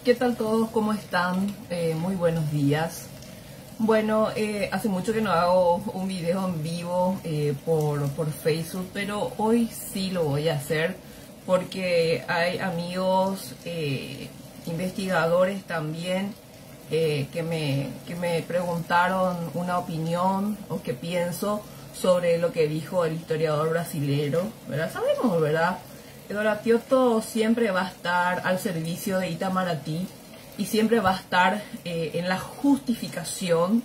¿Qué tal todos? ¿Cómo están? Muy buenos días. Bueno, hace mucho que no hago un video en vivo por Facebook, pero hoy sí lo voy a hacer porque hay amigos investigadores también que me preguntaron una opinión o qué pienso sobre lo que dijo el historiador brasilero, ¿verdad? Sabemos, ¿verdad? Doratioto siempre va a estar al servicio de Itamaraty y siempre va a estar en la justificación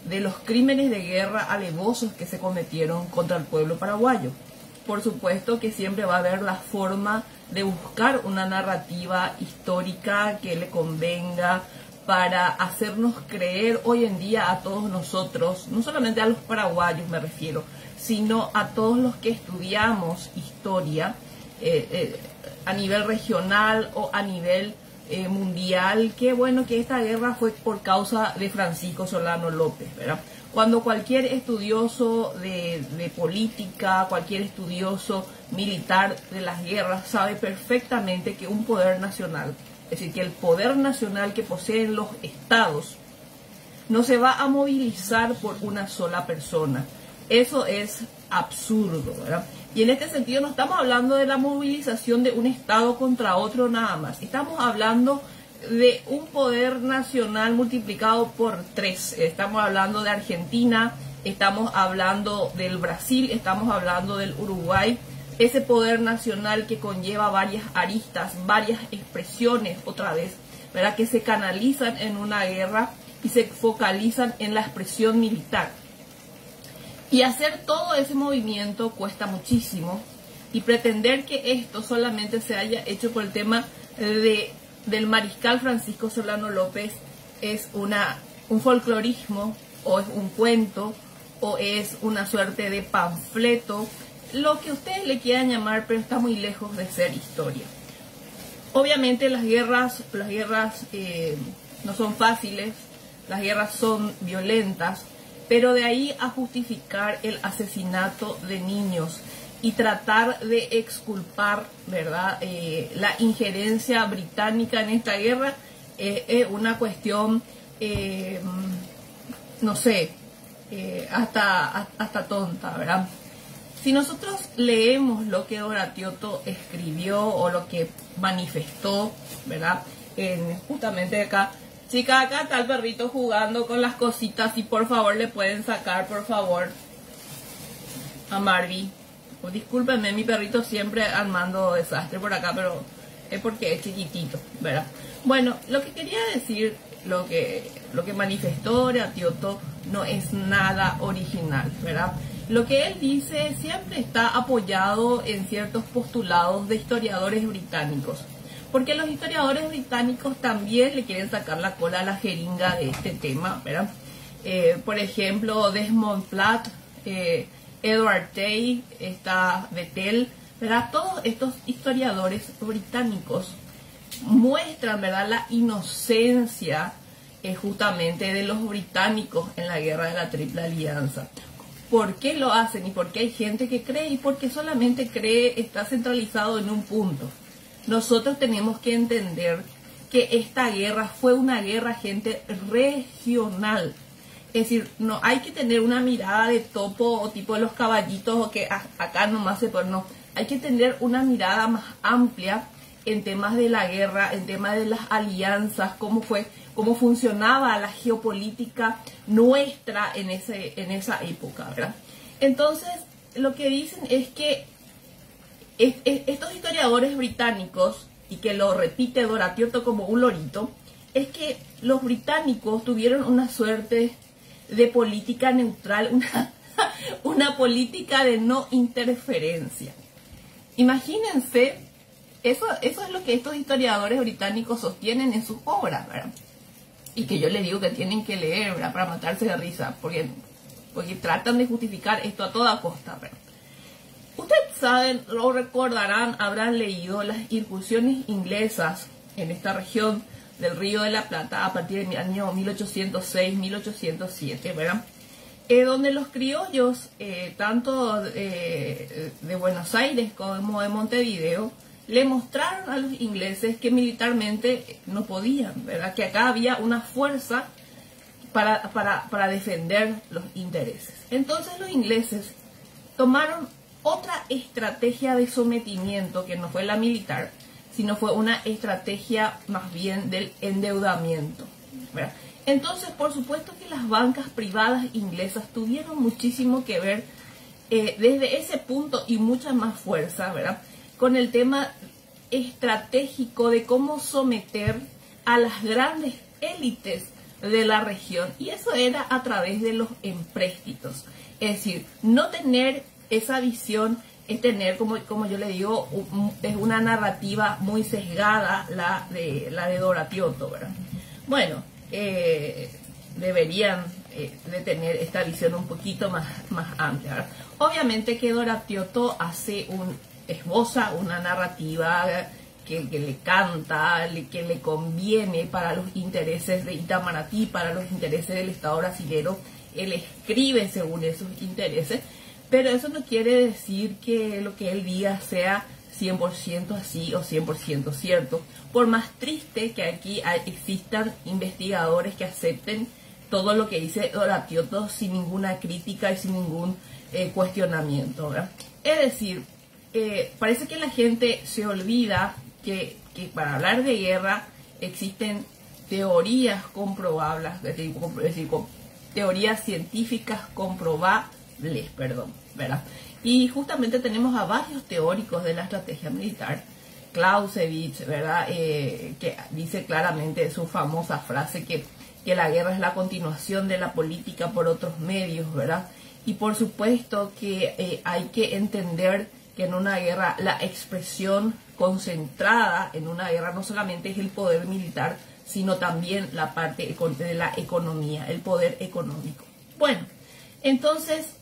de los crímenes de guerra alevosos que se cometieron contra el pueblo paraguayo. Por supuesto que siempre va a haber la forma de buscar una narrativa histórica que le convenga para hacernos creer hoy en día a todos nosotros, no solamente a los paraguayos me refiero, sino a todos los que estudiamos historia, a nivel regional o a nivel mundial, que bueno, que esta guerra fue por causa de Francisco Solano López, ¿verdad? Cuando cualquier estudioso de política, cualquier estudioso militar de las guerras sabe perfectamente que un poder nacional, es decir, que el poder nacional que poseen los estados no se va a movilizar por una sola persona. Eso es absurdo, ¿verdad? Y en este sentido no estamos hablando de la movilización de un Estado contra otro nada más. Estamos hablando de un poder nacional multiplicado por 3. Estamos hablando de Argentina, estamos hablando del Brasil, estamos hablando del Uruguay. Ese poder nacional que conlleva varias aristas, varias expresiones, otra vez, ¿verdad? Que se canalizan en una guerra y se focalizan en la expresión militar. Y hacer todo ese movimiento cuesta muchísimo, y pretender que esto solamente se haya hecho por el tema del mariscal Francisco Solano López es un folclorismo, o es un cuento, o es una suerte de panfleto, lo que ustedes le quieran llamar, pero está muy lejos de ser historia. Obviamente las guerras no son fáciles, las guerras son violentas, pero de ahí a justificar el asesinato de niños y tratar de exculpar, ¿verdad?, la injerencia británica en esta guerra es una cuestión, no sé, hasta tonta, ¿verdad? Si nosotros leemos lo que Doratioto escribió o lo que manifestó, ¿verdad?, justamente acá, chica, acá está el perrito jugando con las cositas y por favor le pueden sacar, por favor, a Marvy. Oh, discúlpenme, mi perrito siempre armando desastre por acá, pero es porque es chiquitito, ¿verdad? Bueno, lo que quería decir, lo que manifestó Doratioto no es nada original, ¿verdad? Lo que él dice siempre está apoyado en ciertos postulados de historiadores británicos, porque los historiadores británicos también le quieren sacar la cola a la jeringa de este tema, ¿verdad? Por ejemplo, Desmond Platt, Edward Tay, Vettel, ¿verdad? Todos estos historiadores británicos muestran, ¿verdad?, la inocencia justamente de los británicos en la guerra de la Triple Alianza. ¿Por qué lo hacen? Y por qué hay gente que cree, y porque solamente cree, está centralizado en un punto. Nosotros tenemos que entender que esta guerra fue una guerra, gente, regional. Es decir, no hay que tener una mirada de topo o tipo de los caballitos o que acá nomás se pone, no. Hay que tener una mirada más amplia en temas de la guerra, en temas de las alianzas, cómo funcionaba la geopolítica nuestra en esa época, ¿verdad? Entonces, lo que dicen es que estos historiadores británicos, y que lo repite Doratioto como un lorito, es que los británicos tuvieron una suerte de política neutral, una política de no interferencia. Imagínense, eso es lo que estos historiadores británicos sostienen en sus obras, ¿verdad? Y que yo les digo que tienen que leer, ¿verdad?, para matarse de risa, porque tratan de justificar esto a toda costa, ¿verdad? Ustedes saben, lo recordarán, habrán leído las incursiones inglesas en esta región del Río de la Plata a partir del año 1806-1807, ¿verdad? Donde los criollos, tanto de Buenos Aires como de Montevideo, le mostraron a los ingleses que militarmente no podían, ¿verdad? Que acá había una fuerza para defender los intereses. Entonces los ingleses tomaron otra estrategia de sometimiento, que no fue la militar, sino fue una estrategia más bien del endeudamiento, ¿verdad? Entonces, por supuesto que las bancas privadas inglesas tuvieron muchísimo que ver desde ese punto y mucha más fuerza, ¿verdad?, con el tema estratégico de cómo someter a las grandes élites de la región, y eso era a través de los empréstitos. Es decir, no tener esa visión es tener, como yo le digo, es una narrativa muy sesgada la de Dora Piotto, ¿verdad? Bueno, deberían de tener esta visión un poquito más amplia, ¿verdad? Obviamente que Dora Piotto esboza una narrativa que le canta, que le conviene para los intereses de Itamaraty, para los intereses del Estado brasilero. Él escribe según esos intereses, pero eso no quiere decir que lo que él diga sea 100% así o 100% cierto. Por más triste que aquí existan investigadores que acepten todo lo que dice Dora Piotto sin ninguna crítica y sin ningún cuestionamiento, ¿verdad? Es decir, parece que la gente se olvida que para hablar de guerra existen teorías comprobables, es decir, teorías científicas comprobables, ¿verdad? Y justamente tenemos a varios teóricos de la estrategia militar. Clausewitz, ¿verdad?, que dice claramente su famosa frase que la guerra es la continuación de la política por otros medios, ¿verdad? Y por supuesto que hay que entender que en una guerra la expresión concentrada en una guerra no solamente es el poder militar, sino también la parte de la economía, el poder económico. Bueno, entonces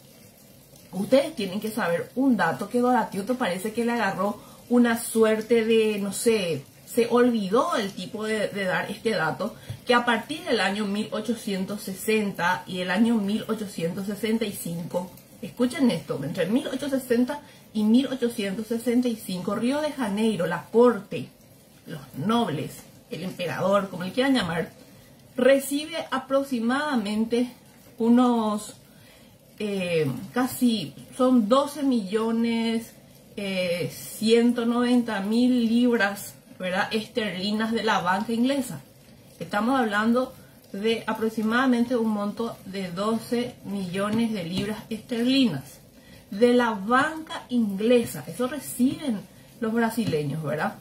ustedes tienen que saber un dato que Dora Piotto parece que le agarró una suerte de, no sé, se olvidó el tipo de dar este dato, que a partir del año 1860 y el año 1865, escuchen esto, entre 1860 y 1865, Río de Janeiro, la corte, los nobles, el emperador, como le quieran llamar, recibe aproximadamente unos, casi, son 12.190.000 libras, ¿verdad?, esterlinas de la banca inglesa. Estamos hablando de aproximadamente un monto de 12 millones de libras esterlinas de la banca inglesa. Eso reciben los brasileños, ¿verdad?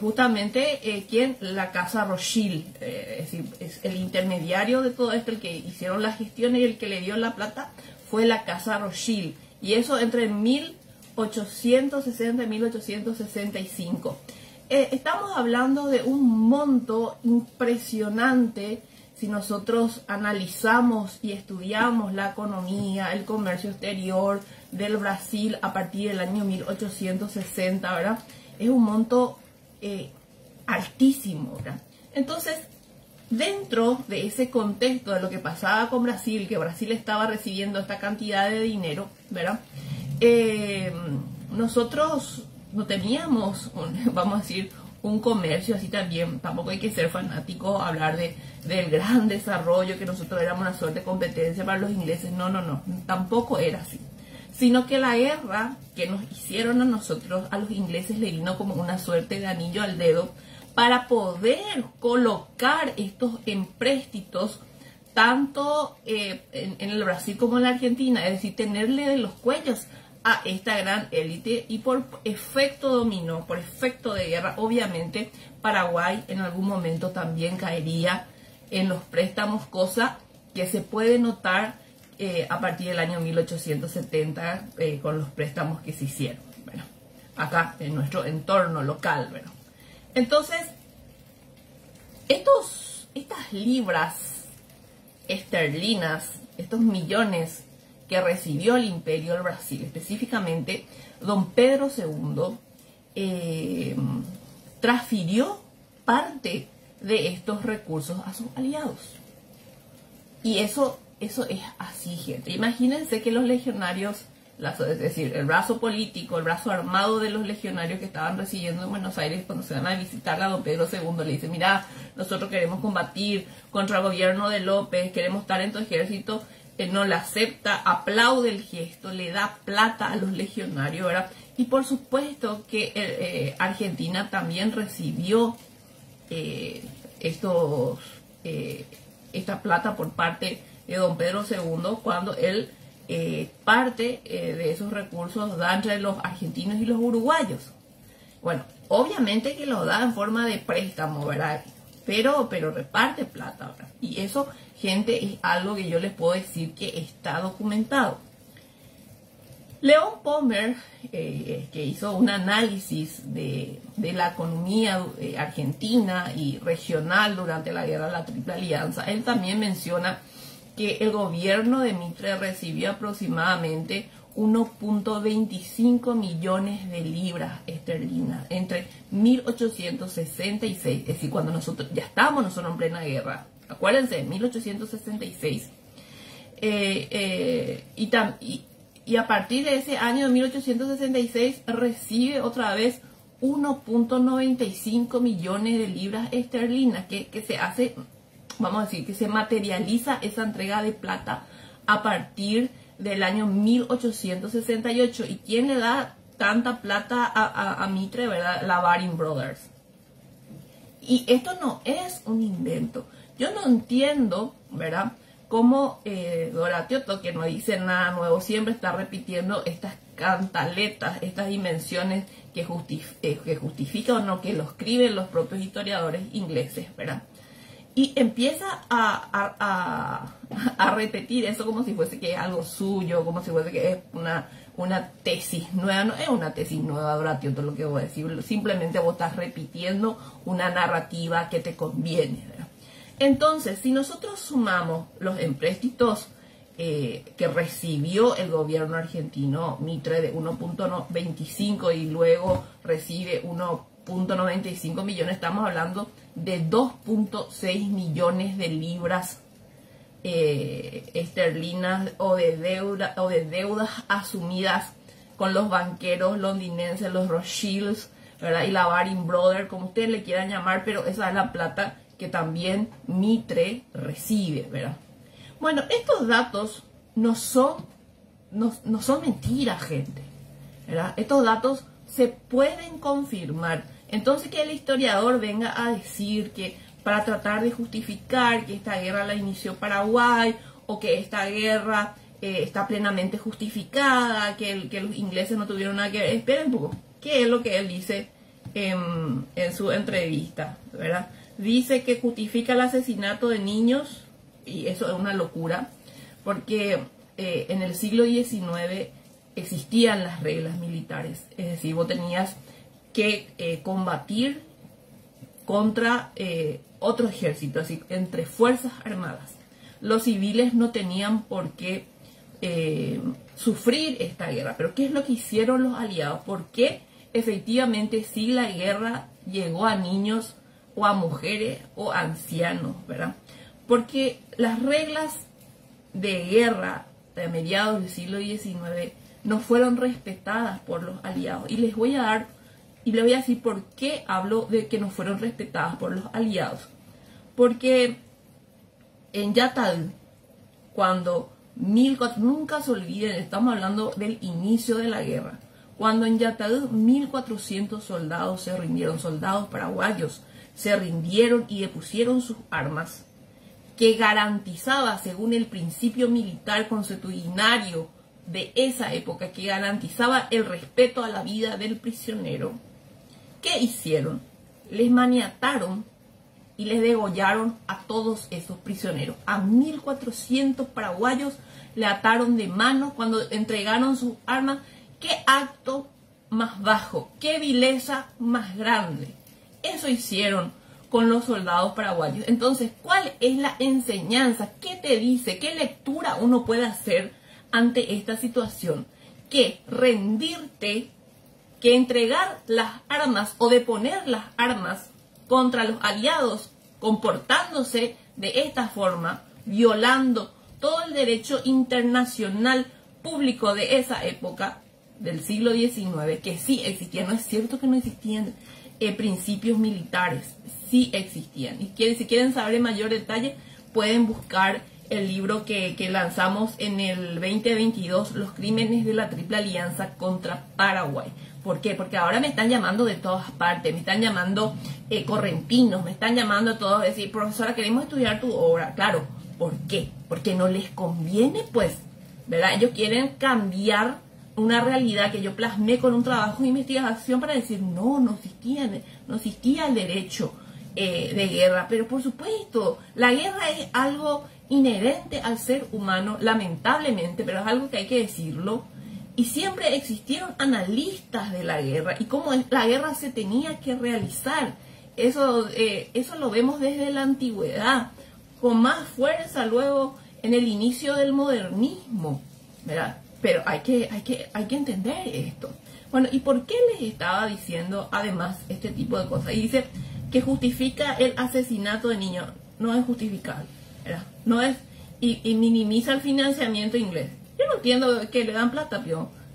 Justamente la casa Rothschild, es decir, es el intermediario de todo esto, el que hicieron la gestión y el que le dio la plata fue la casa Rothschild, y eso entre 1860 y 1865. Estamos hablando de un monto impresionante si nosotros analizamos y estudiamos la economía, el comercio exterior del Brasil a partir del año 1860, ¿verdad? Es un monto altísimo, ¿verdad? Entonces, dentro de ese contexto de lo que pasaba con Brasil, que Brasil estaba recibiendo esta cantidad de dinero, ¿verdad? Nosotros no teníamos, vamos a decir, un comercio así también. Tampoco hay que ser fanático, hablar del gran desarrollo, que nosotros éramos una suerte de competencia para los ingleses. No, tampoco era así. Sino que la guerra que nos hicieron a nosotros, a los ingleses, le vino como una suerte de anillo al dedo para poder colocar estos empréstitos tanto en el Brasil como en la Argentina, es decir, tenerle de los cuellos a esta gran élite, y por efecto dominó, por efecto de guerra, obviamente Paraguay en algún momento también caería en los préstamos, cosa que se puede notar a partir del año 1870 con los préstamos que se hicieron, bueno, acá en nuestro entorno local, bueno. Entonces, estas libras esterlinas, estos millones que recibió el Imperio del Brasil, específicamente don Pedro II, transfirió parte de estos recursos a sus aliados. Y eso es así, gente. Imagínense que los legionarios es decir, el brazo político, el brazo armado de los legionarios que estaban residiendo en Buenos Aires, cuando se van a visitar a don Pedro II, le dice, mira, nosotros queremos combatir contra el gobierno de López, queremos estar en tu ejército. Él no la acepta, aplaude el gesto, le da plata a los legionarios, ¿verdad? Y por supuesto que Argentina también recibió esta plata por parte de don Pedro II, cuando él parte de esos recursos da entre los argentinos y los uruguayos. Bueno, obviamente que lo da en forma de préstamo, ¿verdad? Pero reparte plata, ¿verdad? Y eso, gente, es algo que yo les puedo decir que está documentado. León Pommer, que hizo un análisis de la economía argentina y regional durante la Guerra de la Triple Alianza, él también menciona que el gobierno de Mitre recibió aproximadamente 1.25 millones de libras esterlinas entre 1866, es decir, cuando nosotros ya estábamos nosotros en plena guerra, acuérdense, 1866, y a partir de ese año de 1866 recibe otra vez 1.95 millones de libras esterlinas, que se hace, vamos a decir, que se materializa esa entrega de plata a partir del año 1868. ¿Y quién le da tanta plata a Mitre, verdad? La Baring Brothers. Y esto no es un invento. Yo no entiendo, ¿verdad?, cómo Doratio, que no dice nada nuevo, siempre está repitiendo estas cantaletas, estas dimensiones que justifican o no, que lo escriben los propios historiadores ingleses, ¿verdad? Y empieza a repetir eso como si fuese que es algo suyo, como si fuese que es una tesis nueva. No es una tesis nueva, Doratio, todo lo que voy a decir. Simplemente vos estás repitiendo una narrativa que te conviene, ¿verdad? Entonces, si nosotros sumamos los empréstitos que recibió el gobierno argentino, Mitre, de 1.25 y luego recibe 1.95 millones, estamos hablando de 2.6 millones de libras esterlinas o de deudas asumidas con los banqueros londinenses, los Rothschilds, ¿verdad? Y la Baring Brothers, como ustedes le quieran llamar, pero esa es la plata que también Mitre recibe, ¿verdad? Bueno, estos datos no son mentiras, gente, ¿verdad? Estos datos se pueden confirmar. Entonces, que el historiador venga a decir que para tratar de justificar que esta guerra la inició Paraguay, o que esta guerra está plenamente justificada, que los ingleses no tuvieron nada que ver. Esperen un poco, ¿qué es lo que él dice en su entrevista, ¿verdad? Dice que justifica el asesinato de niños, y eso es una locura, porque en el siglo XIX existían las reglas militares, es decir, vos tenías que combatir contra otro ejército, así entre fuerzas armadas. Los civiles no tenían por qué sufrir esta guerra, pero ¿qué es lo que hicieron los aliados? Porque efectivamente sí la guerra llegó a niños o a mujeres o ancianos, ¿verdad? Porque las reglas de guerra de mediados del siglo XIX no fueron respetadas por los aliados. Y les voy a decir por qué hablo de que no fueron respetadas por los aliados. Porque en Yatal, cuando nunca se olviden, estamos hablando del inicio de la guerra, cuando en Yatal 1.400 soldados se rindieron, soldados paraguayos, se rindieron y depusieron sus armas, que garantizaba, según el principio militar consuetudinario de esa época, que garantizaba el respeto a la vida del prisionero. ¿Qué hicieron? Les maniataron y les degollaron a todos esos prisioneros. A 1.400 paraguayos le ataron de mano cuando entregaron sus armas. ¿Qué acto más bajo? ¿Qué vileza más grande? Eso hicieron con los soldados paraguayos. Entonces, ¿cuál es la enseñanza? ¿Qué te dice? ¿Qué lectura uno puede hacer ante esta situación? Que rendirte, que entregar las armas o deponer las armas contra los aliados, comportándose de esta forma, violando todo el derecho internacional público de esa época, del siglo XIX, que sí existían. No es cierto que no existían principios militares, sí existían. Y si quieren saber en mayor detalle, pueden buscar el libro que lanzamos en el 2022, Los crímenes de la Triple Alianza contra Paraguay. ¿Por qué? Porque ahora me están llamando de todas partes, me están llamando correntinos, me están llamando a todos, decir, profesora, queremos estudiar tu obra. Claro, ¿por qué? Porque no les conviene, pues, ¿verdad? Ellos quieren cambiar una realidad que yo plasmé con un trabajo de investigación para decir, no existía el derecho de guerra. Pero por supuesto, la guerra es algo inherente al ser humano, lamentablemente, pero es algo que hay que decirlo. Y siempre existieron analistas de la guerra y cómo la guerra se tenía que realizar. Eso lo vemos desde la antigüedad, con más fuerza luego en el inicio del modernismo, ¿verdad? Pero hay que entender esto. Bueno, ¿y por qué les estaba diciendo además este tipo de cosas? Y dice que justifica el asesinato de niños. No es justificable, ¿verdad? No es, y minimiza el financiamiento inglés. Yo no entiendo que le dan plata,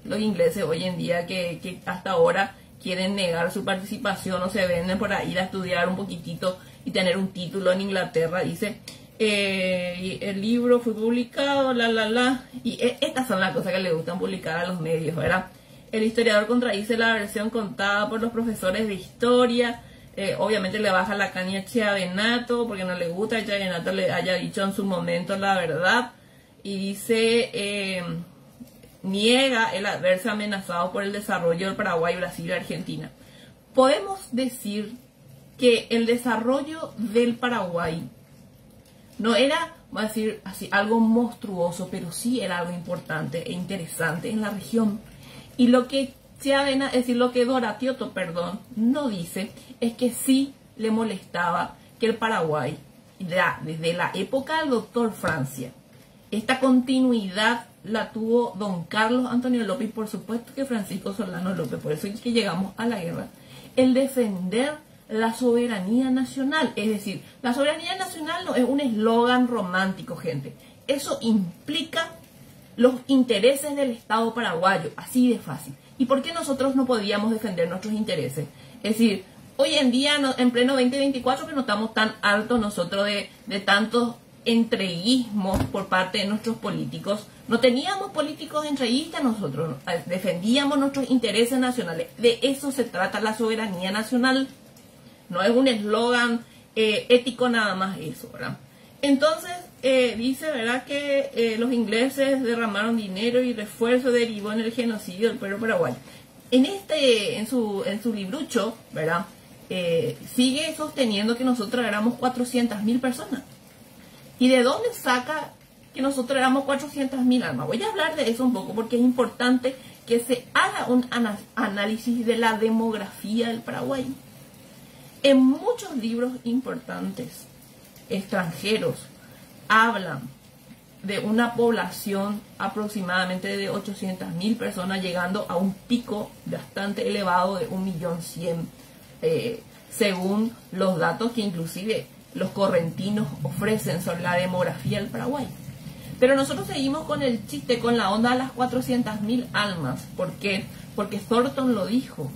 los ingleses hoy en día que hasta ahora quieren negar su participación o se venden por ahí a estudiar un poquitito y tener un título en Inglaterra. Dice, el libro fue publicado, y estas son las cosas que le gustan publicar a los medios, ¿verdad? El historiador contradice la versión contada por los profesores de historia. Obviamente le baja la caña a Chiavenato porque no le gusta que Chiavenato le haya dicho en su momento la verdad. Y dice, niega el verse amenazado por el desarrollo del Paraguay, Brasil y Argentina. Podemos decir que el desarrollo del Paraguay no era, vamos a decir así, algo monstruoso, pero sí era algo importante e interesante en la región. Y lo que Chiavena, es decir, lo que Doratioto, no dice, es que sí le molestaba que el Paraguay, desde la época del doctor Francia, esta continuidad la tuvo don Carlos Antonio López y por supuesto que Francisco Solano López, por eso es que llegamos a la guerra, el defender la soberanía nacional. Es decir, la soberanía nacional no es un eslogan romántico, gente. Eso implica los intereses del Estado paraguayo, así de fácil. ¿Y por qué nosotros no podíamos defender nuestros intereses? Es decir, hoy en día, en pleno 2024, que no estamos tan altos nosotros de tantos entreguismos por parte de nuestros políticos. No teníamos políticos entreguistas nosotros, defendíamos nuestros intereses nacionales. De eso se trata la soberanía nacional. No es un eslogan ético nada más eso, ¿verdad? Entonces, dice, ¿verdad?, que los ingleses derramaron dinero y refuerzo derivó en el genocidio del pueblo paraguayo. En su librucho, ¿verdad?, sigue sosteniendo que nosotros éramos 400.000 personas. ¿Y de dónde saca que nosotros éramos 400.000 almas? Voy a hablar de eso un poco porque es importante que se haga un análisis de la demografía del Paraguay. En muchos libros importantes extranjeros hablan de una población aproximadamente de 800.000 personas, llegando a un pico bastante elevado de 1.100.000, según los datos que inclusive los correntinos ofrecen sobre la demografía del Paraguay. Pero nosotros seguimos con el chiste, con la onda de las 400.000 almas. ¿Por qué? Porque Thornton lo dijo.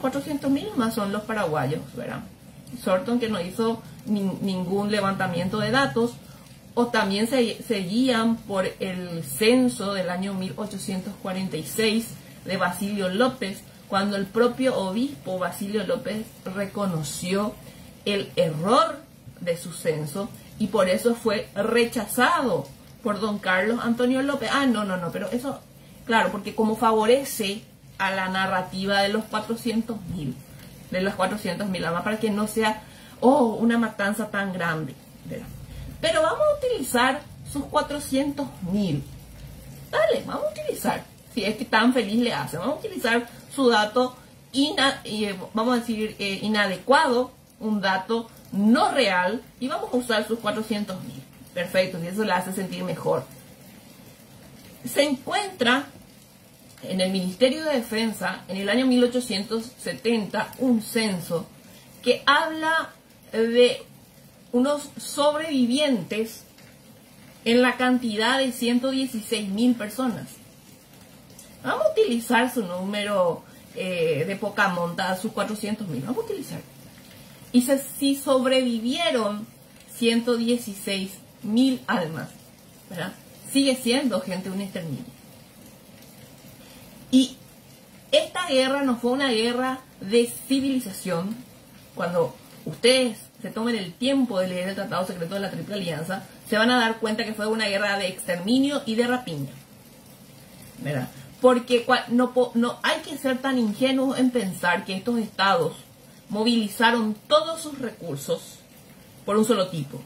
400.000 más son los paraguayos, ¿verdad? Thornton, que no hizo ningún levantamiento de datos, o también se guían por el censo del año 1846 de Basilio López, cuando el propio obispo Basilio López reconoció el error de su censo y por eso fue rechazado por don Carlos Antonio López. No, pero eso, claro, porque como favorece a la narrativa de los 400.000, de las 400.000 almas, para que no sea, una matanza tan grande, ¿verdad? Pero vamos a utilizar sus 400.000. Dale, vamos a utilizar, si es que tan feliz le hace, vamos a utilizar su dato, vamos a decir, inadecuado, un dato no real, y vamos a usar sus 400.000. Perfecto, y eso le hace sentir mejor. Se encuentra en el Ministerio de Defensa, en el año 1870, un censo que habla de unos sobrevivientes en la cantidad de 116.000 personas. Vamos a utilizar su número de poca monta, sus 400.000. Vamos a utilizar. Y si sobrevivieron 116.000 almas, ¿verdad? Sigue siendo, gente, un exterminio. Y esta guerra no fue una guerra de civilización. Cuando ustedes se tomen el tiempo de leer el Tratado Secreto de la Triple Alianza, se van a dar cuenta que fue una guerra de exterminio y de rapiña, ¿verdad? Porque no hay que ser tan ingenuos en pensar que estos estados movilizaron todos sus recursos por un solo tipo,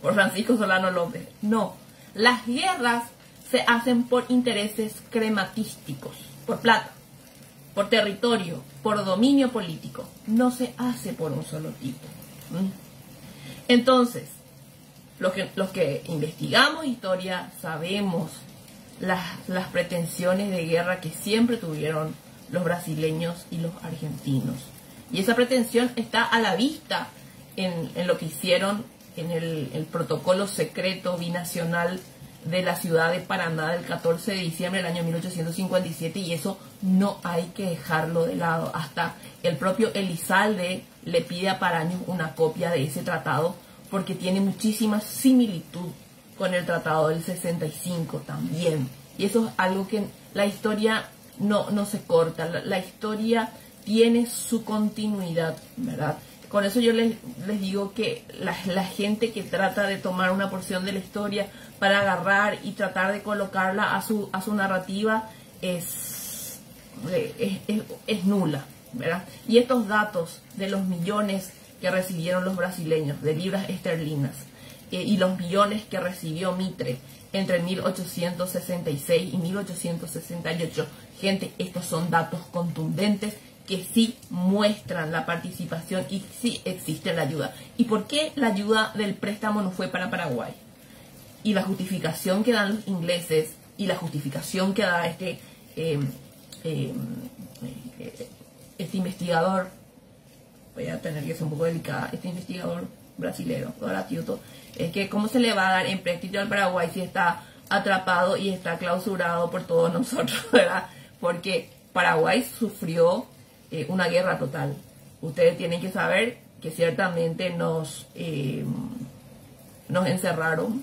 por Francisco Solano López. No, las guerras se hacen por intereses crematísticos, por plata, por territorio, por dominio político. No se hace por un solo tipo. Entonces, los que investigamos historia sabemos las pretensiones de guerra que siempre tuvieron los brasileños y los argentinos. Y esa pretensión está a la vista en lo que hicieron en el protocolo secreto binacional de la ciudad de Paraná del 14 de diciembre del año 1857, y eso no hay que dejarlo de lado. Hasta el propio Elizalde le pide a Paraño una copia de ese tratado porque tiene muchísima similitud con el tratado del 65 también. Y eso es algo que la historia no se corta, la historia tiene su continuidad, ¿verdad? Con eso yo les digo que la gente que trata de tomar una porción de la historia para agarrar y tratar de colocarla a su narrativa es nula, ¿verdad? Y estos datos de los millones que recibieron los brasileños de libras esterlinas y los millones que recibió Mitre entre 1866 y 1868, gente, estos son datos contundentes que sí muestran la participación y sí existe la ayuda. ¿Y por qué la ayuda del préstamo no fue para Paraguay? Y la justificación que dan los ingleses y la justificación que da este investigador, voy a tener que ser un poco delicada, este investigador brasilero, Doratiuto, es que cómo se le va a dar empréstito al Paraguay si está atrapado y está clausurado por todos nosotros, ¿verdad? Porque Paraguay sufrió una guerra total. Ustedes tienen que saber que ciertamente nos encerraron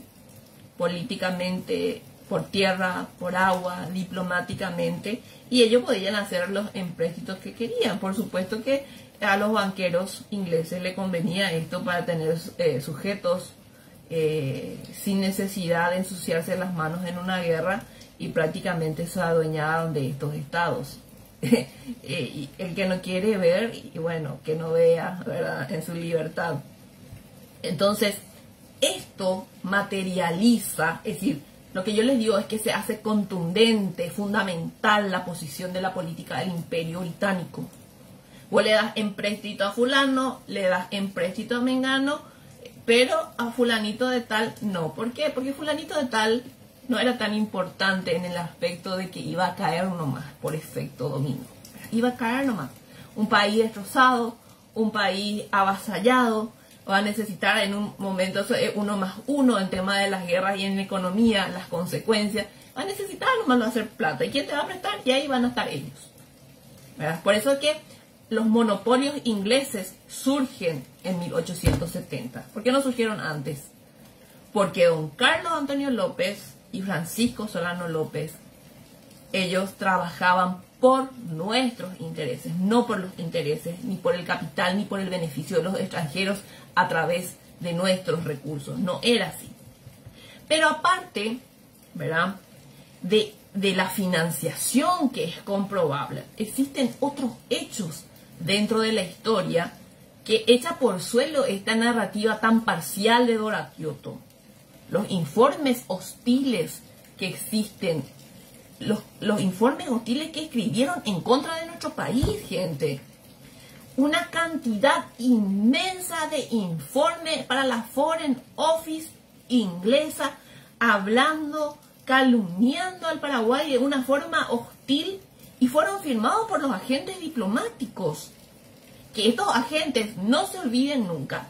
políticamente, por tierra, por agua, diplomáticamente, y ellos podían hacer los empréstitos que querían. Por supuesto que a los banqueros ingleses les convenía esto para tener sujetos sin necesidad de ensuciarse las manos en una guerra, y prácticamente se adueñaron de estos estados. Y el que no quiere ver, y bueno, que no vea, ¿verdad?, en su libertad. Entonces, esto materializa, es decir, lo que yo les digo es que se hace contundente, fundamental la posición de la política del Imperio Británico. Vos le das empréstito a fulano, le das empréstito a mengano, pero a fulanito de tal no. ¿Por qué? Porque fulanito de tal no era tan importante en el aspecto de que iba a caer nomás por efecto dominio. Iba a caer nomás. Un país destrozado, un país avasallado, va a necesitar en un momento 1+1 en tema de las guerras y en economía, las consecuencias. Va a necesitar nomás hacer plata. ¿Y quién te va a prestar? Y ahí van a estar ellos, ¿verdad? Por eso es que los monopolios ingleses surgen en 1870. ¿Por qué no surgieron antes? Porque don Carlos Antonio López y Francisco Solano López, ellos trabajaban por nuestros intereses, no por los intereses, ni por el capital, ni por el beneficio de los extranjeros a través de nuestros recursos. No era así. Pero aparte, ¿verdad?, de la financiación que es comprobable, existen otros hechos dentro de la historia que echa por suelo esta narrativa tan parcial de Doratiuto. Los informes hostiles que existen, los informes hostiles que escribieron en contra de nuestro país, gente. Una cantidad inmensa de informes para la Foreign Office inglesa, hablando, calumniando al Paraguay de una forma hostil, y fueron firmados por los agentes diplomáticos. Que estos agentes, no se olviden nunca,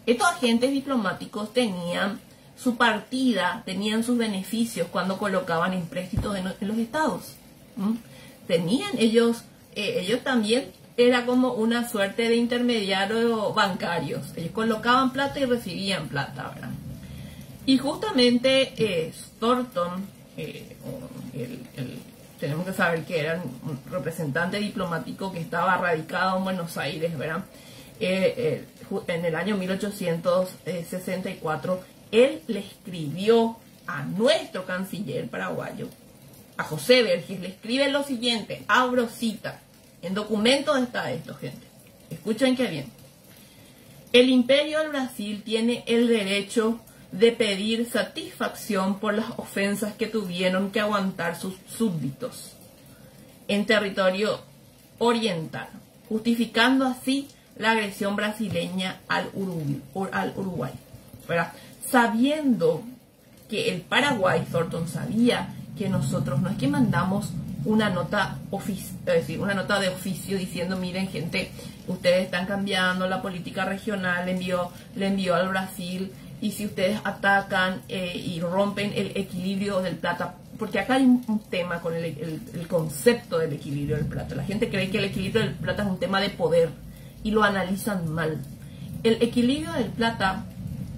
estos agentes diplomáticos tenían su partida, tenían sus beneficios cuando colocaban empréstitos en los estados. Tenían ellos también, era como una suerte de intermediarios bancarios. Ellos colocaban plata y recibían plata, ¿verdad? Y justamente Thornton, tenemos que saber que era un representante diplomático que estaba radicado en Buenos Aires, ¿verdad? En el año 1864, él le escribió a nuestro canciller paraguayo, a José Vergés, le escribe lo siguiente, abro cita, en documentos está esto, gente, escuchen qué bien. El Imperio del Brasil tiene el derecho de pedir satisfacción por las ofensas que tuvieron que aguantar sus súbditos en territorio oriental, justificando así la agresión brasileña al Uruguay. ¿Verdad? Sabiendo que el Paraguay, Thornton sabía que nosotros no es que mandamos una nota una nota de oficio diciendo, miren gente, ustedes están cambiando la política regional, le envió al Brasil, y si ustedes atacan y rompen el equilibrio del plata, porque acá hay un tema con el concepto del equilibrio del plata. La gente cree que el equilibrio del plata es un tema de poder y lo analizan mal. El equilibrio del plata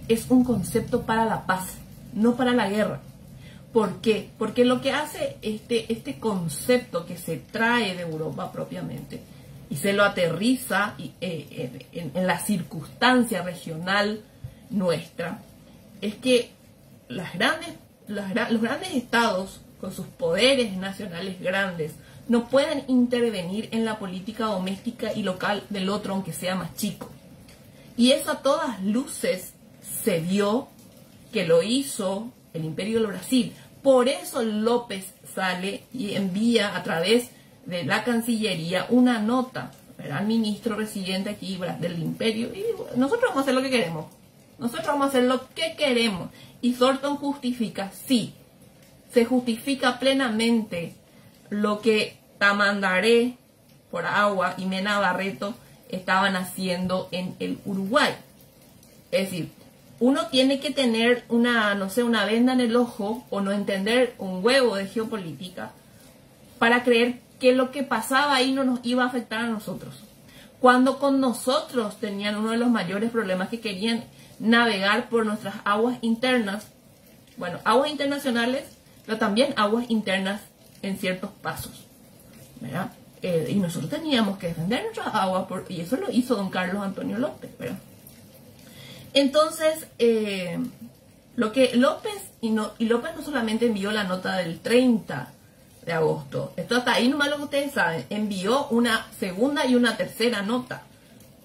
es un concepto para la paz, no para la guerra. ¿Por qué? Porque lo que hace este concepto que se trae de Europa propiamente y se lo aterriza en la circunstancia regional nuestra, es que los grandes estados con sus poderes nacionales grandes no pueden intervenir en la política doméstica y local del otro, aunque sea más chico. Y eso a todas luces se vio que lo hizo el Imperio del Brasil. Por eso López sale y envía a través de la Cancillería una nota, ¿verdad?, al ministro residente aquí del Imperio, y nosotros vamos a hacer lo que queremos. Nosotros vamos a hacer lo que queremos. Y Thornton justifica, sí, se justifica plenamente lo que Tamandaré por Agua y Mena Barreto estaban haciendo en el Uruguay. Es decir, uno tiene que tener una venda en el ojo o no entender un huevo de geopolítica para creer que lo que pasaba ahí no nos iba a afectar a nosotros. Cuando con nosotros tenían uno de los mayores problemas, que querían navegar por nuestras aguas internas, bueno, aguas internacionales, pero también aguas internas en ciertos pasos, ¿verdad? Y nosotros teníamos que defender nuestras aguas, y eso lo hizo don Carlos Antonio López, ¿verdad? Entonces, lo que López López no solamente envió la nota del 30 de agosto, esto hasta ahí nomás lo que ustedes saben, envió una segunda y una tercera nota.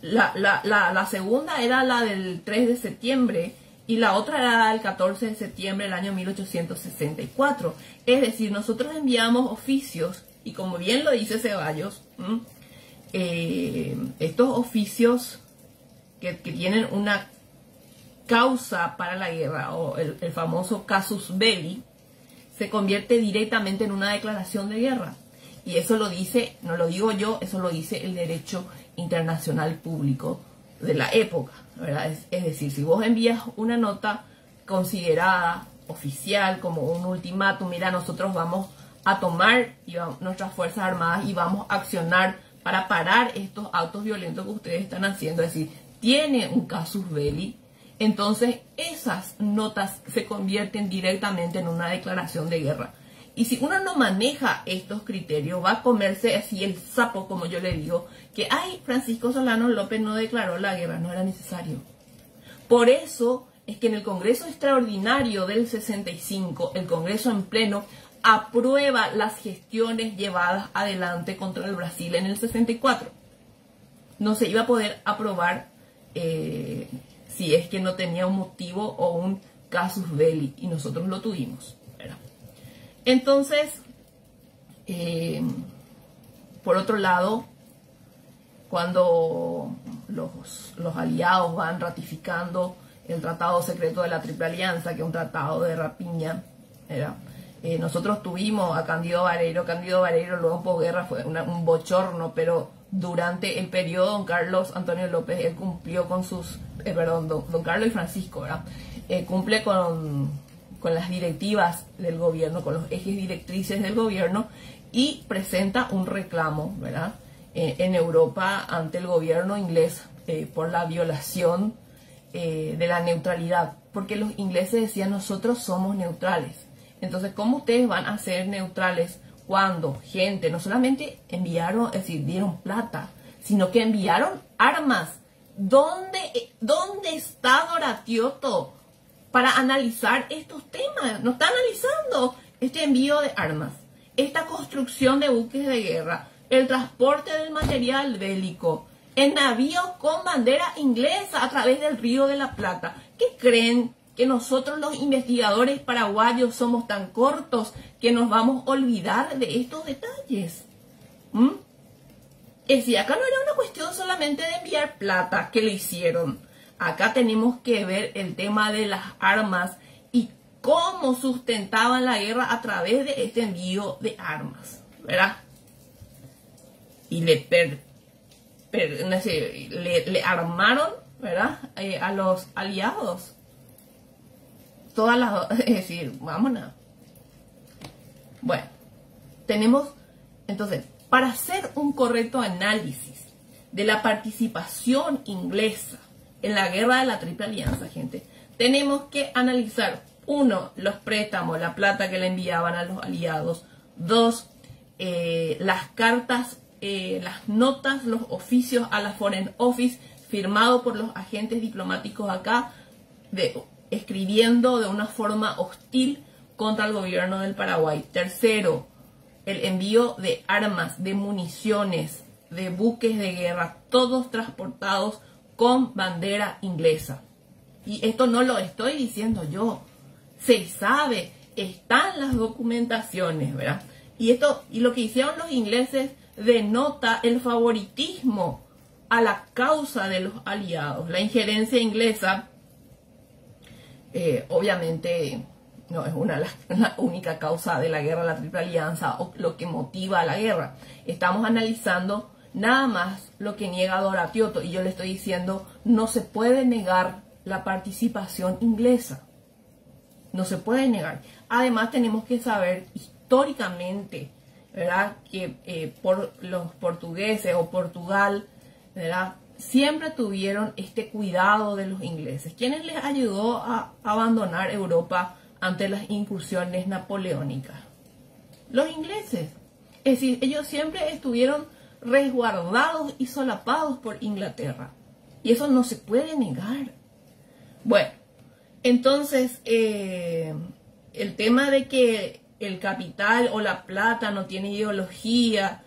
La segunda era la del 3 de septiembre y la otra era la del 14 de septiembre del año 1864. Es decir, nosotros enviamos oficios, y como bien lo dice Ceballos, estos oficios que tienen una causa para la guerra, o el famoso casus belli, se convierte directamente en una declaración de guerra. Y eso lo dice, no lo digo yo, eso lo dice el derecho internacional público de la época, ¿verdad? Es decir, si vos envías una nota considerada oficial como un ultimátum, mira, nosotros vamos a tomar nuestras fuerzas armadas y vamos a accionar para parar estos actos violentos que ustedes están haciendo, es decir, tiene un casus belli, entonces esas notas se convierten directamente en una declaración de guerra. Y si uno no maneja estos criterios, va a comerse así el sapo, como yo le digo, que ay, Francisco Solano López no declaró la guerra, no era necesario. Por eso es que en el Congreso Extraordinario del 65, el Congreso en pleno aprueba las gestiones llevadas adelante contra el Brasil en el 64. No se iba a poder aprobar si es que no tenía un motivo o un casus belli, y nosotros lo tuvimos, ¿verdad? Entonces, por otro lado, cuando los aliados van ratificando el Tratado Secreto de la Triple Alianza, que es un tratado de rapiña, ¿verdad? Nosotros tuvimos a Cándido Barreiro luego en posguerra fue un bochorno, pero durante el periodo don Carlos Antonio López, él cumplió con sus, don Carlos y Francisco, ¿verdad? cumple con las directivas del gobierno, con los ejes directrices del gobierno, y presenta un reclamo, ¿verdad?, en Europa ante el gobierno inglés por la violación de la neutralidad, porque los ingleses decían: nosotros somos neutrales. Entonces, ¿cómo ustedes van a ser neutrales cuando gente no solamente enviaron, es decir, dieron plata, sino que enviaron armas? ¿Dónde está Doratioto para analizar estos temas? No está analizando este envío de armas, esta construcción de buques de guerra, el transporte del material bélico en navíos con bandera inglesa a través del Río de la Plata. ¿Qué creen? ¿Que nosotros los investigadores paraguayos somos tan cortos que nos vamos a olvidar de estos detalles? Es decir, acá no era una cuestión solamente de enviar plata, que lo hicieron. Acá tenemos que ver el tema de las armas y cómo sustentaban la guerra a través de este envío de armas, ¿verdad? Y le armaron, ¿verdad?, a los aliados. Todas las... Es decir, vámonos. Bueno, tenemos... Entonces, para hacer un correcto análisis de la participación inglesa en la guerra de la Triple Alianza, gente, tenemos que analizar, 1, los préstamos, la plata que le enviaban a los aliados. 2, las cartas, las notas, los oficios a la Foreign Office firmado por los agentes diplomáticos acá, escribiendo de una forma hostil contra el gobierno del Paraguay. 3, el envío de armas, de municiones, de buques de guerra, todos transportados con bandera inglesa. Y esto no lo estoy diciendo yo, se sabe, están las documentaciones, ¿verdad? Y lo que hicieron los ingleses denota el favoritismo a la causa de los aliados. La injerencia inglesa, obviamente, no es la única causa de la guerra de la Triple Alianza o lo que motiva la guerra. Estamos analizando nada más lo que niega Doratioto, y yo le estoy diciendo: no se puede negar la participación inglesa. No se puede negar. Además, tenemos que saber históricamente, ¿verdad?, que por los portugueses o Portugal, ¿verdad?, siempre tuvieron este cuidado de los ingleses. ¿Quiénes les ayudó a abandonar Europa ante las incursiones napoleónicas? Los ingleses. Es decir, ellos siempre estuvieron resguardados y solapados por Inglaterra. Y eso no se puede negar. Bueno, entonces, el tema de que el capital o la plata no tiene ideología,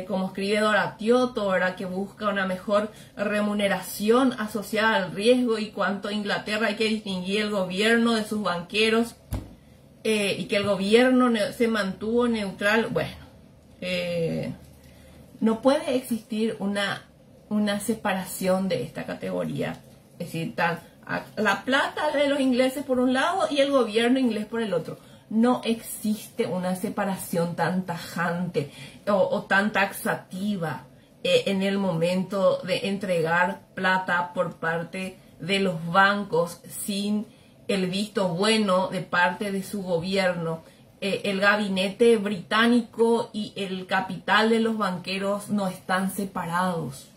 como escribe Doratioto, ¿verdad?, que busca una mejor remuneración asociada al riesgo, y cuanto a Inglaterra hay que distinguir el gobierno de sus banqueros, y que el gobierno se mantuvo neutral. Bueno, no puede existir una separación de esta categoría. Es decir, la plata de los ingleses por un lado y el gobierno inglés por el otro. No existe una separación tan tajante o tan taxativa en el momento de entregar plata por parte de los bancos sin el visto bueno de parte de su gobierno. El gabinete británico y el capital de los banqueros no están separados.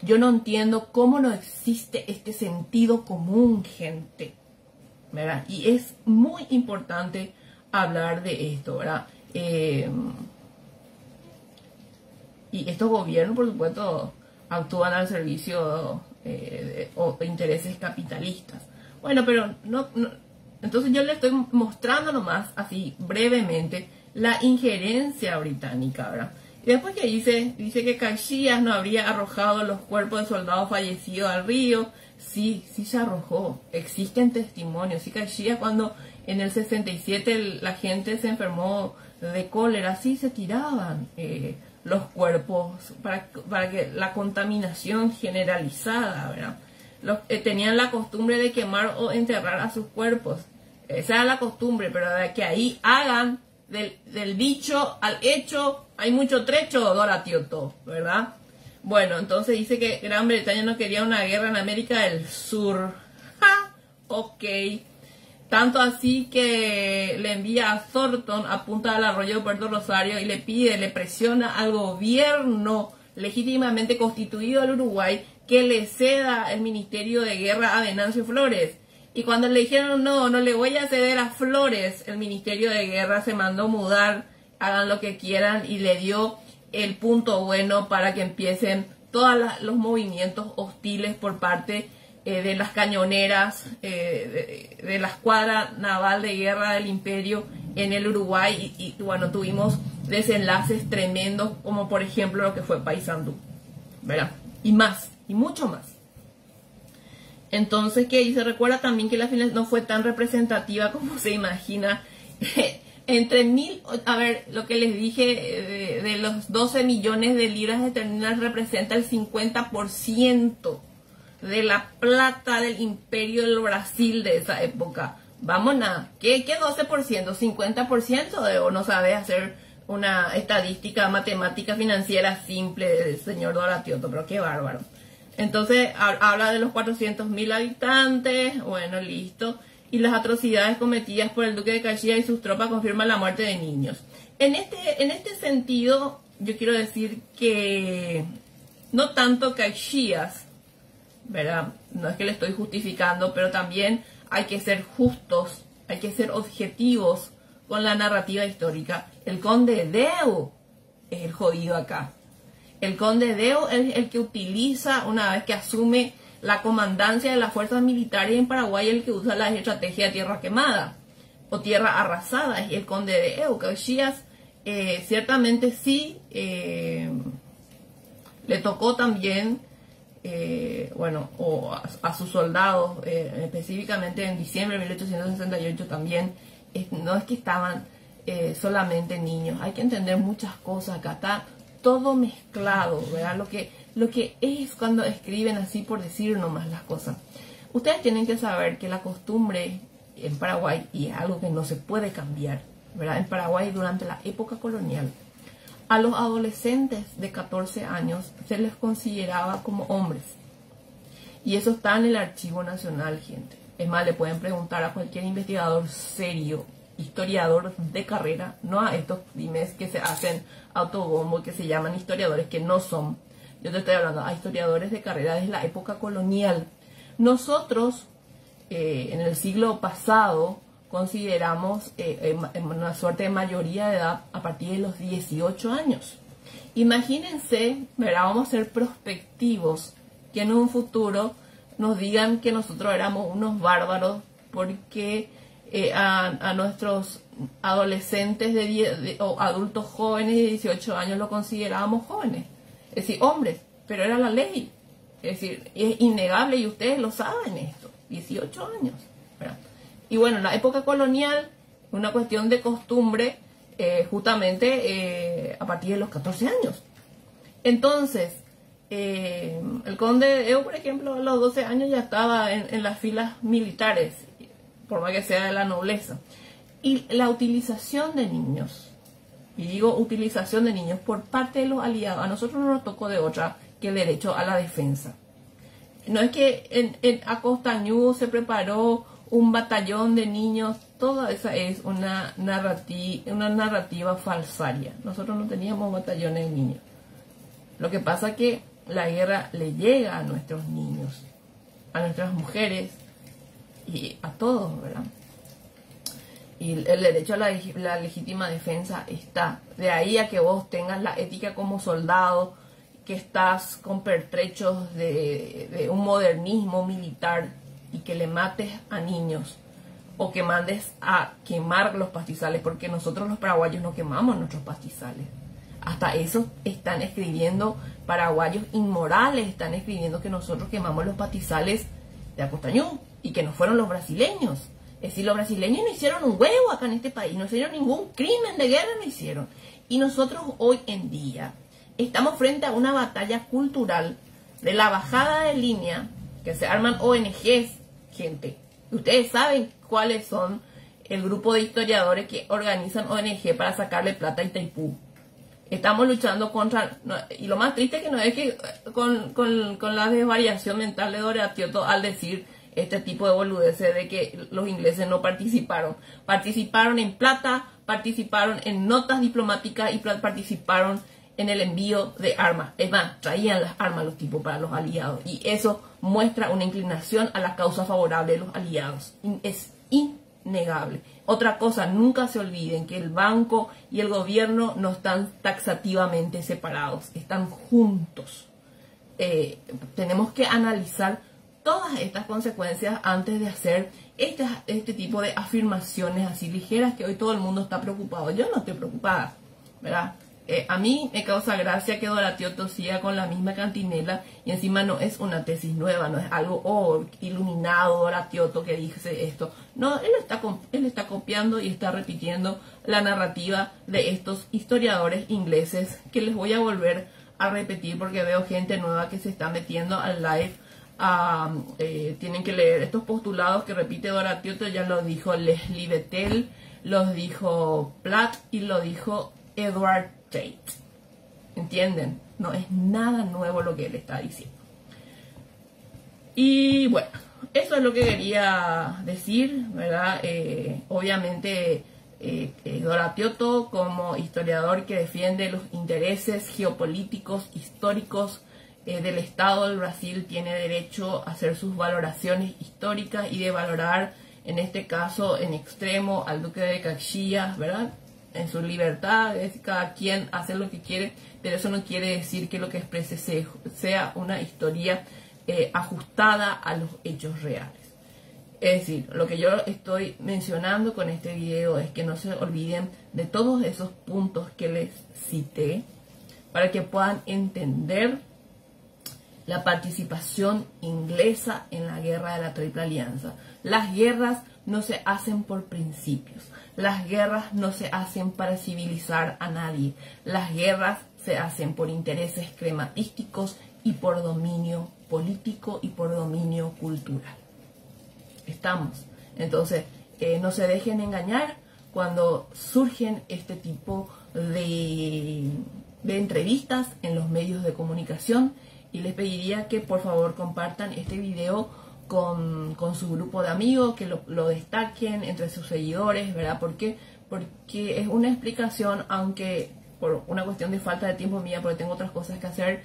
Yo no entiendo cómo no existe este sentido común, gente, ¿verdad? Y es muy importante hablar de esto, ¿verdad? Y estos gobiernos, por supuesto, actúan al servicio de intereses capitalistas. Bueno, pero entonces yo le estoy mostrando nomás, así brevemente, la injerencia británica, ¿verdad? Y después que dice que Caxias no habría arrojado los cuerpos de soldados fallecidos al río. Sí se arrojó. Existen testimonios. Sí, Caxias, cuando en el 67 la gente se enfermó de cólera, sí se tiraban los cuerpos para que la contaminación generalizada, ¿verdad? Tenían la costumbre de quemar o enterrar a sus cuerpos. Esa era la costumbre, pero de que ahí hagan del dicho al hecho, hay mucho trecho, Doratioto, ¿verdad? Bueno, entonces dice que Gran Bretaña no quería una guerra en América del Sur. ¡Ja! Ok. Tanto así que le envía a Thornton a Punta del Arroyo de Puerto Rosario y le presiona al gobierno legítimamente constituido del Uruguay que le ceda el Ministerio de Guerra a Venancio Flores. Y cuando le dijeron no le voy a ceder a Flores el Ministerio de Guerra, se mandó mudar, hagan lo que quieran, y le dio el punto bueno para que empiecen todos los movimientos hostiles por parte de las cañoneras, de la escuadra naval de guerra del imperio en el Uruguay, y bueno, tuvimos desenlaces tremendos como por ejemplo lo que fue Paysandú, ¿verdad? Y más, y mucho más. Entonces, ¿qué? Y se recuerda también que la final no fue tan representativa como se imagina. A ver, lo que les dije, de los 12 millones de libras esterlinas representa el 50% de la plata del imperio del Brasil de esa época. Vamos a, ¿qué 12%? 50%, o no sabes hacer una estadística matemática financiera simple del señor Doratioto, pero qué bárbaro. Entonces habla de los 400.000 habitantes, bueno, listo, y las atrocidades cometidas por el duque de Caxias y sus tropas confirman la muerte de niños. En este sentido, yo quiero decir que no tanto Caxias, ¿verdad? No es que le estoy justificando, pero también hay que ser justos, hay que ser objetivos con la narrativa histórica. El conde Deu es el jodido acá. El conde Deu es el que utiliza, una vez que asume la comandancia de las fuerzas militares en Paraguay, el que usa la estrategia de tierra quemada o tierra arrasada, es el conde Deu. Caxias ciertamente sí le tocó también, bueno, o a sus soldados, específicamente en diciembre de 1868 también, no es que estaban solamente niños, hay que entender muchas cosas, acá está todo mezclado, ¿verdad? Lo que es cuando escriben así por decir nomás las cosas. Ustedes tienen que saber que la costumbre en Paraguay, y es algo que no se puede cambiar, ¿verdad? En Paraguay durante la época colonial, a los adolescentes de 14 años se les consideraba como hombres. Y eso está en el Archivo Nacional, gente. Es más, le pueden preguntar a cualquier investigador serio, historiador de carrera, no a estos dimes que se hacen autobombo, que se llaman historiadores, que no son. Yo te estoy hablando a historiadores de carrera desde la época colonial. Nosotros, en el siglo pasado, consideramos una suerte de mayoría de edad a partir de los 18 años. Imagínense, ¿verdad? Vamos a ser prospectivos, que en un futuro nos digan que nosotros éramos unos bárbaros porque a nuestros adolescentes o adultos jóvenes de 18 años lo considerábamos jóvenes, es decir, hombres, pero era la ley, es decir, es innegable y ustedes lo saben esto, 18 años, ¿verdad? Y bueno, en la época colonial, una cuestión de costumbre, justamente a partir de los 14 años. Entonces, el conde de Deu, por ejemplo, a los 12 años ya estaba en las filas militares, por más que sea de la nobleza. Y la utilización de niños, y digo utilización de niños por parte de los aliados, a nosotros no nos tocó de otra que el derecho a la defensa. No es que a Costañú se preparó un batallón de niños, toda esa es una narrativa falsaria. Nosotros no teníamos batallones de niños. Lo que pasa es que la guerra le llega a nuestros niños, a nuestras mujeres y a todos, ¿verdad? Y el derecho a la legítima defensa está. De ahí a que vos tengas la ética como soldado, que estás con pertrechos de un modernismo militar y que le mates a niños o que mandes a quemar los pastizales, porque nosotros los paraguayos no quemamos nuestros pastizales. Hasta eso están escribiendo paraguayos inmorales, están escribiendo que nosotros quemamos los pastizales de Acostañú y que no fueron los brasileños. Es decir, los brasileños no hicieron un huevo acá en este país, no hicieron ningún crimen de guerra, no hicieron. Y nosotros hoy en día estamos frente a una batalla cultural de la bajada de línea, que se arman ONGs, gente. Ustedes saben cuáles son el grupo de historiadores que organizan ONG para sacarle plata a Itaipú. Estamos luchando contra, y lo más triste que no es que con la desvariación mental de Doratioto al decir este tipo de boludeces de que los ingleses no participaron. Participaron en plata, participaron en notas diplomáticas y participaron en el envío de armas. Es más, traían las armas los tipos para los aliados. Y eso muestra una inclinación a la causa favorable de los aliados. Es innegable. Otra cosa, nunca se olviden que el banco y el gobierno no están taxativamente separados, están juntos. Tenemos que analizar todas estas consecuencias antes de hacer este tipo de afirmaciones así ligeras que hoy todo el mundo está preocupado. Yo no estoy preocupada, ¿verdad? A mí me causa gracia que Doratioto siga con la misma cantinela y encima no es una tesis nueva, no es algo iluminado Doratioto que dice esto. No, él está copiando y está repitiendo la narrativa de estos historiadores ingleses que les voy a volver a repetir porque veo gente nueva que se está metiendo al live. Tienen que leer estos postulados que repite Doratioto, ya lo dijo Leslie Bettel, los dijo Platt y lo dijo Edward Tate. ¿Entienden? No es nada nuevo lo que él está diciendo. Y bueno, eso es lo que quería decir, ¿verdad? Obviamente Doratioto, como historiador que defiende los intereses geopolíticos, históricos del Estado del Brasil, tiene derecho a hacer sus valoraciones históricas y de valorar, en este caso, en extremo al duque de Caxias, ¿verdad? En su libertad, cada quien hace lo que quiere, pero eso no quiere decir que lo que exprese sea una historia ajustada a los hechos reales. Es decir, lo que yo estoy mencionando con este video es que no se olviden de todos esos puntos que les cité para que puedan entender la participación inglesa en la guerra de la Triple Alianza. Las guerras no se hacen por principios. Las guerras no se hacen para civilizar a nadie. Las guerras se hacen por intereses crematísticos y por dominio político y por dominio cultural. Estamos. Entonces, no se dejen engañar cuando surgen este tipo de entrevistas en los medios de comunicación. Y les pediría que por favor compartan este video con su grupo de amigos, que lo destaquen entre sus seguidores, ¿verdad? Porque es una explicación, aunque por una cuestión de falta de tiempo mía, porque tengo otras cosas que hacer,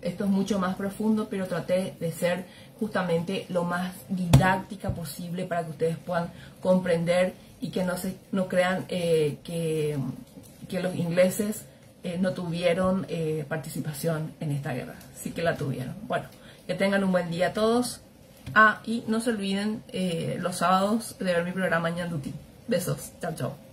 esto es mucho más profundo, pero traté de ser justamente lo más didáctica posible para que ustedes puedan comprender y que no crean que los ingleses no tuvieron participación en esta guerra. Sí que la tuvieron. Bueno, que tengan un buen día todos. Y no se olviden los sábados de ver mi programa Ñanduti. Besos. Chao, chao.